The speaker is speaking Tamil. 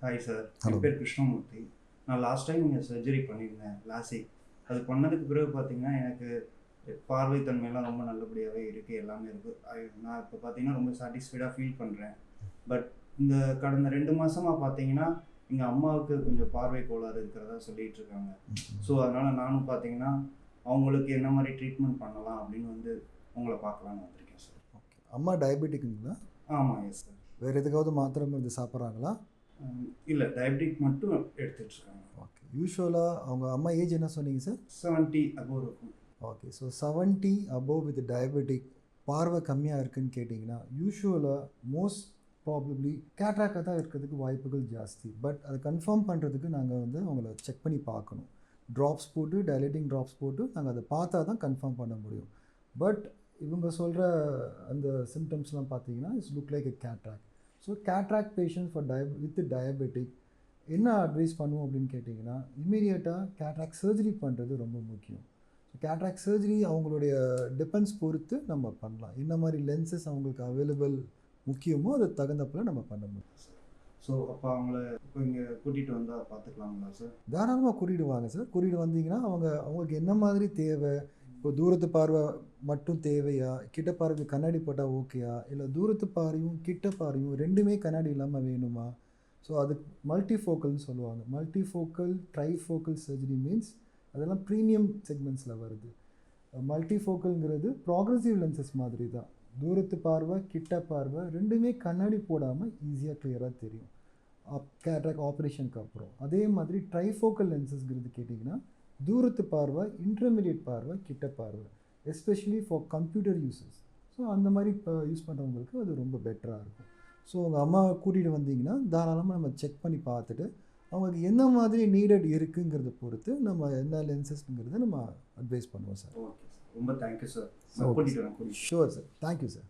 Hi sir, hello. என் பேர் கிருஷ்ணமூர்த்தி. நான் லாஸ்ட் டைம் இங்கே சர்ஜரி பண்ணியிருந்தேன், லாசிக். அது பண்ணதுக்கு பிறகு பார்த்தீங்கன்னா எனக்கு பார்வைத்தன்மையெல்லாம் ரொம்ப நல்லபடியாகவே இருக்குது, எல்லாமே இருக்குது. நான் இப்போ பார்த்தீங்கன்னா ரொம்ப சாட்டிஸ்ஃபைடாக ஃபீல் பண்ணுறேன். பட் இந்த கடந்த 2 மாதமாக பார்த்தீங்கன்னா எங்கள் அம்மாவுக்கு கொஞ்சம் பார்வை கோளாறு இருக்கிறதா சொல்லிகிட்டு இருக்காங்க. ஸோ அதனால் நானும் பார்த்தீங்கன்னா அவங்களுக்கு என்ன மாதிரி ட்ரீட்மெண்ட் பண்ணலாம் அப்படின்னு வந்து உங்களை பார்க்கலான்னு வந்திருக்கேன் சார். ஓகே. அம்மா டயபெட்டிக்குங்களா? ஆமாம், எஸ் சார். வேறு எதுக்காவது மாத்திரை மருந்து சாப்பிட்றாங்களா? இல்லை, டயபெட்டிக் மட்டும் எடுத்துகிட்ருக்காங்க. ஓகே. யூஸ்வலாக அவங்க அம்மா ஏஜ் என்ன சொன்னீங்க சார்? 70 above இருக்கும். Okay. So 70 above with diabetic பார்வை கம்மியாக இருக்குதுன்னு கேட்டிங்கன்னா யூஸ்வலாக மோஸ்ட் ப்ராபப்ளி கேட்ராக்டாக தான் இருக்கிறதுக்கு வாய்ப்புகள் ஜாஸ்தி. பட் அதை கன்ஃபார்ம் பண்ணுறதுக்கு நாங்கள் வந்து அவங்கள செக் பண்ணி பார்க்கணும். ட்ராப்ஸ் போட்டு டைலேட்டிங் ட்ராப்ஸ் போட்டு நாங்கள் அதை பார்த்தா தான் கன்ஃபார்ம் பண்ண முடியும். பட் இவங்க சொல்கிற அந்த சிம்டம்ஸ்லாம் பார்த்தீங்கன்னா it's look like a cataract. So cataract patient for with diabetic என்ன அட்வைஸ் பண்ணுவோம் அப்படின்னு கேட்டிங்கன்னா இமீடியட்டாக கேட்ராக்ட் சர்ஜரி பண்ணுறது ரொம்ப முக்கியம். ஸோ கேட்ராக்ட் சர்ஜரி அவங்களுடைய டிபெண்ட்ஸ் பொறுத்து நம்ம பண்ணலாம். என்ன மாதிரி லென்சஸ் அவங்களுக்கு அவைலபிள் முக்கியமோ அது தகுந்தப்பில் நம்ம பண்ண முடியும். ஸோ அப்போ அவங்கள இப்போ இங்கே கூட்டிகிட்டு வந்தால் பார்த்துக்கலாங்களா சார்? தாராளமாக கூட்டிகிட்டு வாங்க சார். கூட்டிகிட்டு வந்தீங்கன்னா அவங்களுக்கு என்ன மாதிரி தேவை, இப்போ தூரத்து பார்வை மட்டும் தேவையா, கிட்ட பார்வை கண்ணாடி போட்டால் ஓகேயா, இல்லை தூரத்து பார்வையும் கிட்ட பார்வையும் ரெண்டுமே கண்ணாடி இல்லாமல் வேணுமா? ஸோ அது மல்டிஃபோக்கல்னு சொல்லுவாங்க. மல்டிஃபோக்கல் ட்ரைஃபோக்கல் சர்ஜரி மீன்ஸ் அதெல்லாம் ப்ரீமியம் செக்மெண்ட்ஸில் வருது. மல்டிஃபோக்கல்ங்கிறது ப்ராக்ரெசிவ் லென்சஸ் மாதிரி தான். தூரத்து பார்வை கிட்ட பார்வை ரெண்டுமே கண்ணாடி போடாமல் ஈஸியாக கிளியராக தெரியும் கேட்ராக்ட் ஆப்ரேஷனுக்கு அப்புறம். அதே மாதிரி ட்ரைஃபோக்கல் லென்சஸ்ங்கிறது கேட்டிங்கன்னா தூரத்து பார்வை, இன்டர்மீடியட் பார்வை, கிட்ட பார்வை, especially for computer users. So அந்த மாதிரி இப்போ யூஸ் பண்ணுறவங்களுக்கு அது ரொம்ப பெட்டராக இருக்கும். ஸோ உங்கள் அம்மாவை கூட்டிகிட்டு வந்தீங்கன்னா தாராளமாக நம்ம செக் பண்ணி பார்த்துட்டு அவங்களுக்கு என்ன மாதிரி நீடட் இருக்குங்கிறத பொறுத்து நம்ம என்ன லென்சஸ்ங்கிறத நம்ம அட்வைஸ் பண்ணுவோம் சார். ஓகே சார், ரொம்ப தேங்க்யூ சார். நான் கூட்டிகிட்டு வரேன். Sure sir. Thank you sir.